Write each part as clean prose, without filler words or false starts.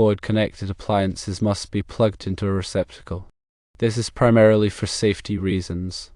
cord-connected appliances must be plugged into a receptacle. This is primarily for safety reasons.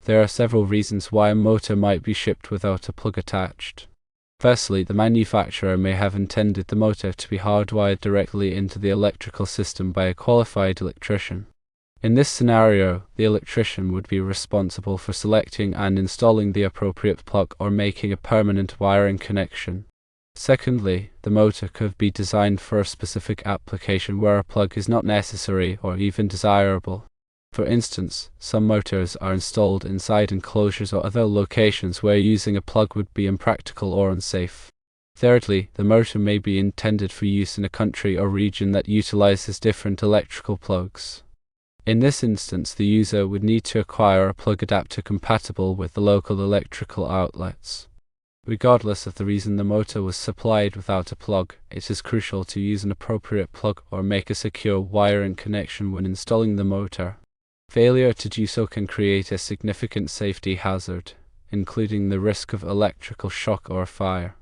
There are several reasons why a motor might be shipped without a plug attached. Firstly, the manufacturer may have intended the motor to be hardwired directly into the electrical system by a qualified electrician. In this scenario, the electrician would be responsible for selecting and installing the appropriate plug or making a permanent wiring connection. Secondly, the motor could be designed for a specific application where a plug is not necessary or even desirable. For instance, some motors are installed inside enclosures or other locations where using a plug would be impractical or unsafe. Thirdly, the motor may be intended for use in a country or region that utilizes different electrical plugs. In this instance, the user would need to acquire a plug adapter compatible with the local electrical outlets. Regardless of the reason the motor was supplied without a plug, it is crucial to use an appropriate plug or make a secure wiring connection when installing the motor. Failure to do so can create a significant safety hazard, including the risk of electrical shock or fire.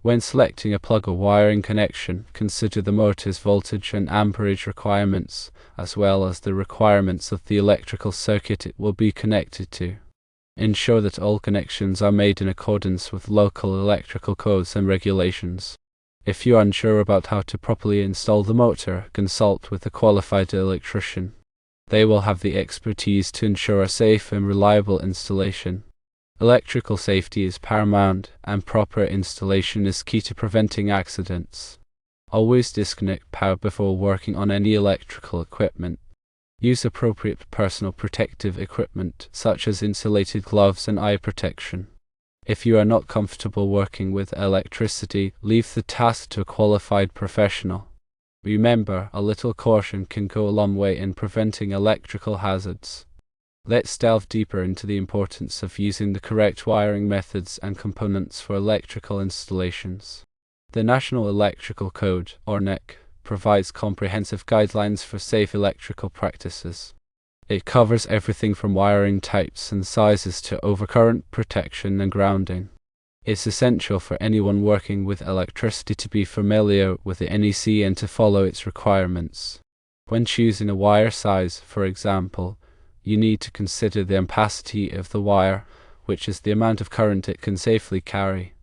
When selecting a plug or wiring connection, consider the motor's voltage and amperage requirements, as well as the requirements of the electrical circuit it will be connected to. Ensure that all connections are made in accordance with local electrical codes and regulations. If you are unsure about how to properly install the motor, consult with a qualified electrician. They will have the expertise to ensure a safe and reliable installation. Electrical safety is paramount, and proper installation is key to preventing accidents. Always disconnect power before working on any electrical equipment. Use appropriate personal protective equipment, such as insulated gloves and eye protection. If you are not comfortable working with electricity, leave the task to a qualified professional. Remember, a little caution can go a long way in preventing electrical hazards. Let's delve deeper into the importance of using the correct wiring methods and components for electrical installations. The National Electrical Code, or NEC, provides comprehensive guidelines for safe electrical practices. It covers everything from wiring types and sizes to overcurrent protection and grounding. It's essential for anyone working with electricity to be familiar with the NEC and to follow its requirements. When choosing a wire size, for example, you need to consider the ampacity of the wire, which is the amount of current it can safely carry.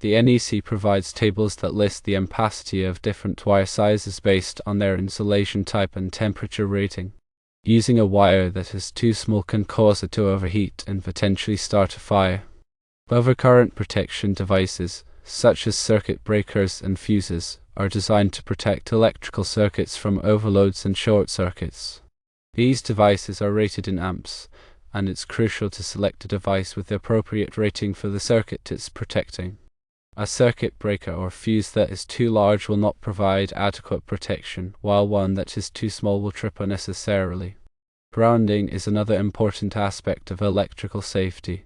The NEC provides tables that list the ampacity of different wire sizes based on their insulation type and temperature rating. Using a wire that is too small can cause it to overheat and potentially start a fire. Overcurrent protection devices, such as circuit breakers and fuses, are designed to protect electrical circuits from overloads and short circuits. These devices are rated in amps, and it's crucial to select a device with the appropriate rating for the circuit it's protecting. A circuit breaker or fuse that is too large will not provide adequate protection, while one that is too small will trip unnecessarily. Grounding is another important aspect of electrical safety.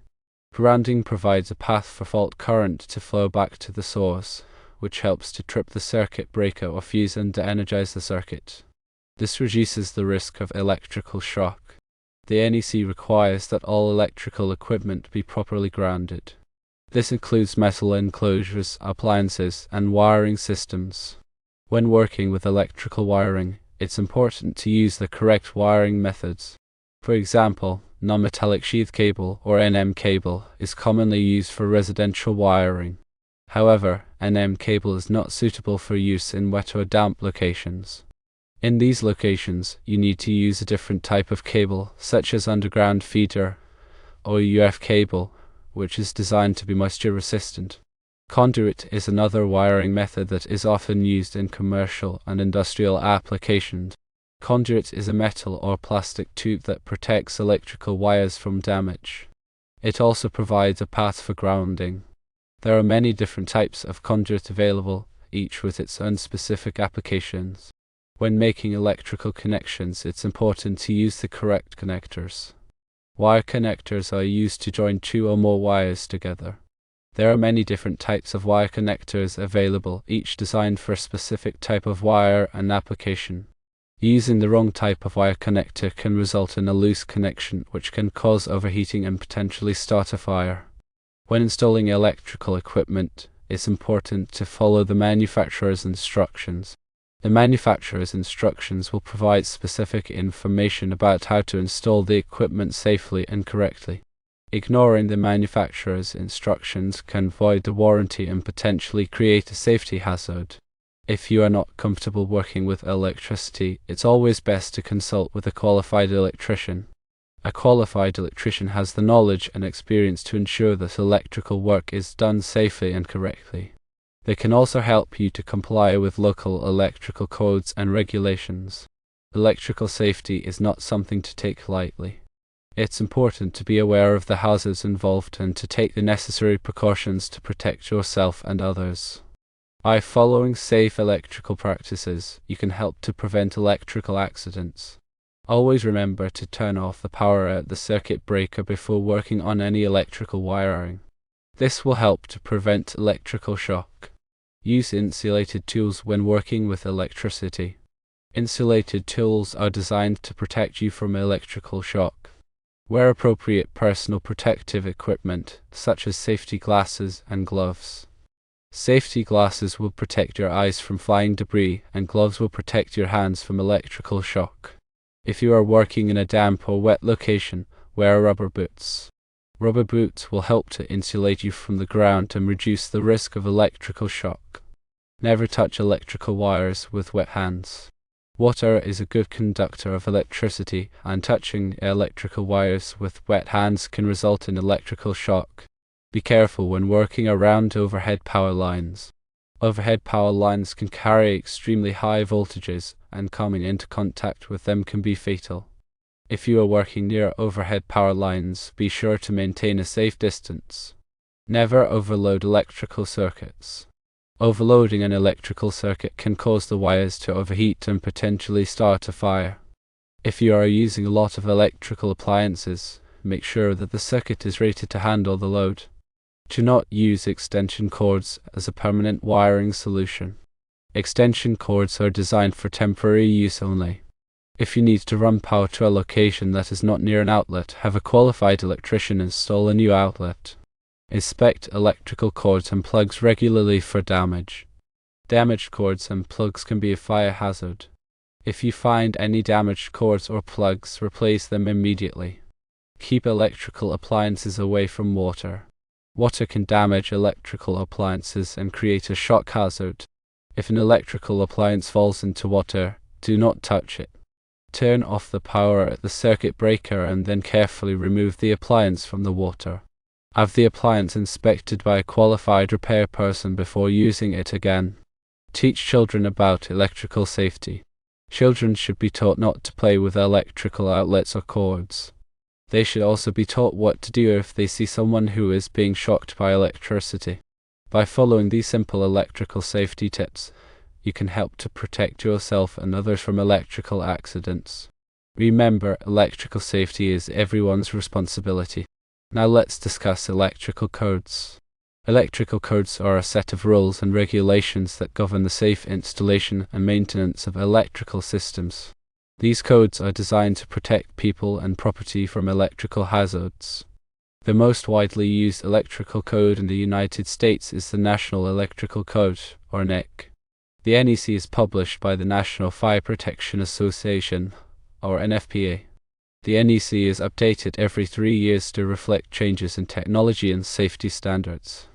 Grounding provides a path for fault current to flow back to the source, which helps to trip the circuit breaker or fuse and de-energize the circuit. This reduces the risk of electrical shock. The NEC requires that all electrical equipment be properly grounded. This includes metal enclosures, appliances, and wiring systems. When working with electrical wiring, it's important to use the correct wiring methods. For example, non-metallic sheath cable, or NM cable, is commonly used for residential wiring. However, NM cable is not suitable for use in wet or damp locations. In these locations, you need to use a different type of cable, such as underground feeder, or UF cable, which is designed to be moisture resistant. Conduit is another wiring method that is often used in commercial and industrial applications. Conduit is a metal or plastic tube that protects electrical wires from damage. It also provides a path for grounding. There are many different types of conduit available, each with its own specific applications. When making electrical connections, it's important to use the correct connectors. Wire connectors are used to join two or more wires together. There are many different types of wire connectors available, each designed for a specific type of wire and application. Using the wrong type of wire connector can result in a loose connection, which can cause overheating and potentially start a fire. When installing electrical equipment, it's important to follow the manufacturer's instructions. The manufacturer's instructions will provide specific information about how to install the equipment safely and correctly. Ignoring the manufacturer's instructions can void the warranty and potentially create a safety hazard. If you are not comfortable working with electricity, it's always best to consult with a qualified electrician. A qualified electrician has the knowledge and experience to ensure that electrical work is done safely and correctly. They can also help you to comply with local electrical codes and regulations. Electrical safety is not something to take lightly. It's important to be aware of the hazards involved and to take the necessary precautions to protect yourself and others. By following safe electrical practices, you can help to prevent electrical accidents. Always remember to turn off the power at the circuit breaker before working on any electrical wiring. This will help to prevent electrical shock. Use insulated tools when working with electricity. Insulated tools are designed to protect you from electrical shock. Wear appropriate personal protective equipment, such as safety glasses and gloves. Safety glasses will protect your eyes from flying debris, and gloves will protect your hands from electrical shock. If you are working in a damp or wet location, wear rubber boots. Rubber boots will help to insulate you from the ground and reduce the risk of electrical shock. Never touch electrical wires with wet hands. Water is a good conductor of electricity, and touching electrical wires with wet hands can result in electrical shock. Be careful when working around overhead power lines. Overhead power lines can carry extremely high voltages, and coming into contact with them can be fatal. If you are working near overhead power lines, be sure to maintain a safe distance. Never overload electrical circuits. Overloading an electrical circuit can cause the wires to overheat and potentially start a fire. If you are using a lot of electrical appliances, make sure that the circuit is rated to handle the load. Do not use extension cords as a permanent wiring solution. Extension cords are designed for temporary use only. If you need to run power to a location that is not near an outlet, have a qualified electrician install a new outlet. Inspect electrical cords and plugs regularly for damage. Damaged cords and plugs can be a fire hazard. If you find any damaged cords or plugs, replace them immediately. Keep electrical appliances away from water. Water can damage electrical appliances and create a shock hazard. If an electrical appliance falls into water, do not touch it. Turn off the power at the circuit breaker and then carefully remove the appliance from the water. Have the appliance inspected by a qualified repair person before using it again. Teach children about electrical safety. Children should be taught not to play with electrical outlets or cords. They should also be taught what to do if they see someone who is being shocked by electricity. By following these simple electrical safety tips, you can help to protect yourself and others from electrical accidents. Remember, electrical safety is everyone's responsibility. Now let's discuss electrical codes. Electrical codes are a set of rules and regulations that govern the safe installation and maintenance of electrical systems. These codes are designed to protect people and property from electrical hazards. The most widely used electrical code in the United States is the National Electrical Code, or NEC. The NEC is published by the National Fire Protection Association, or NFPA. The NEC is updated every 3 years to reflect changes in technology and safety standards.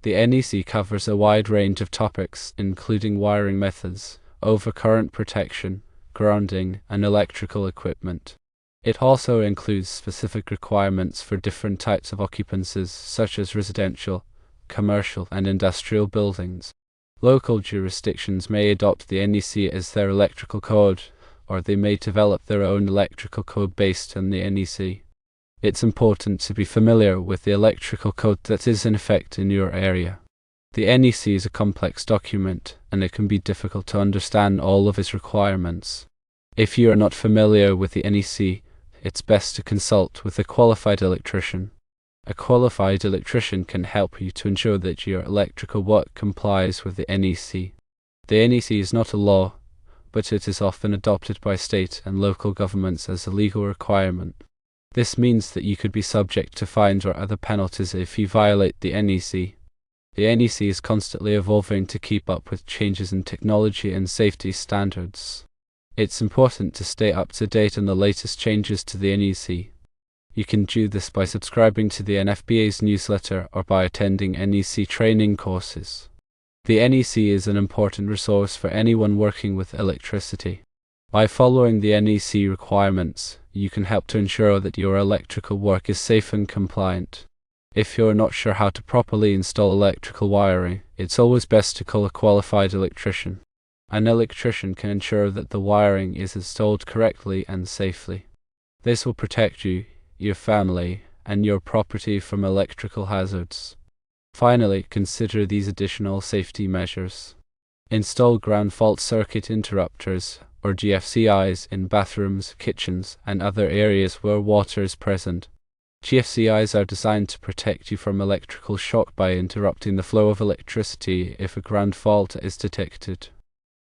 The NEC covers a wide range of topics, including wiring methods, overcurrent protection, grounding, and electrical equipment. It also includes specific requirements for different types of occupancies, such as residential, commercial, and industrial buildings. Local jurisdictions may adopt the NEC as their electrical code, or they may develop their own electrical code based on the NEC. It's important to be familiar with the electrical code that is in effect in your area. The NEC is a complex document, and it can be difficult to understand all of its requirements. If you are not familiar with the NEC, it's best to consult with a qualified electrician. A qualified electrician can help you to ensure that your electrical work complies with the NEC. The NEC is not a law, but it is often adopted by state and local governments as a legal requirement. This means that you could be subject to fines or other penalties if you violate the NEC. The NEC is constantly evolving to keep up with changes in technology and safety standards. It's important to stay up to date on the latest changes to the NEC. You can do this by subscribing to the NFPA's newsletter or by attending NEC training courses. The NEC is an important resource for anyone working with electricity. By following the NEC requirements, you can help to ensure that your electrical work is safe and compliant. If you're not sure how to properly install electrical wiring, it's always best to call a qualified electrician. An electrician can ensure that the wiring is installed correctly and safely. This will protect you, your family, and your property from electrical hazards. Finally, consider these additional safety measures. Install ground fault circuit interrupters, or GFCIs, in bathrooms, kitchens, and other areas where water is present. GFCIs are designed to protect you from electrical shock by interrupting the flow of electricity if a ground fault is detected.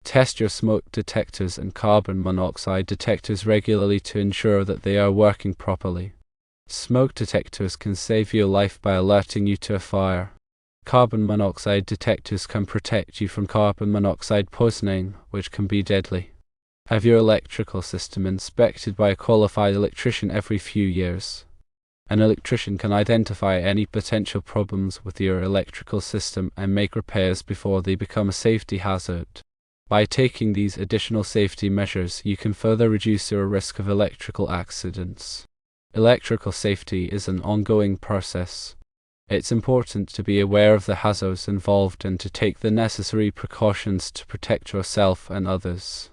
Test your smoke detectors and carbon monoxide detectors regularly to ensure that they are working properly. Smoke detectors can save your life by alerting you to a fire. Carbon monoxide detectors can protect you from carbon monoxide poisoning, which can be deadly. Have your electrical system inspected by a qualified electrician every few years. An electrician can identify any potential problems with your electrical system and make repairs before they become a safety hazard. By taking these additional safety measures, you can further reduce your risk of electrical accidents. Electrical safety is an ongoing process. It's important to be aware of the hazards involved and to take the necessary precautions to protect yourself and others.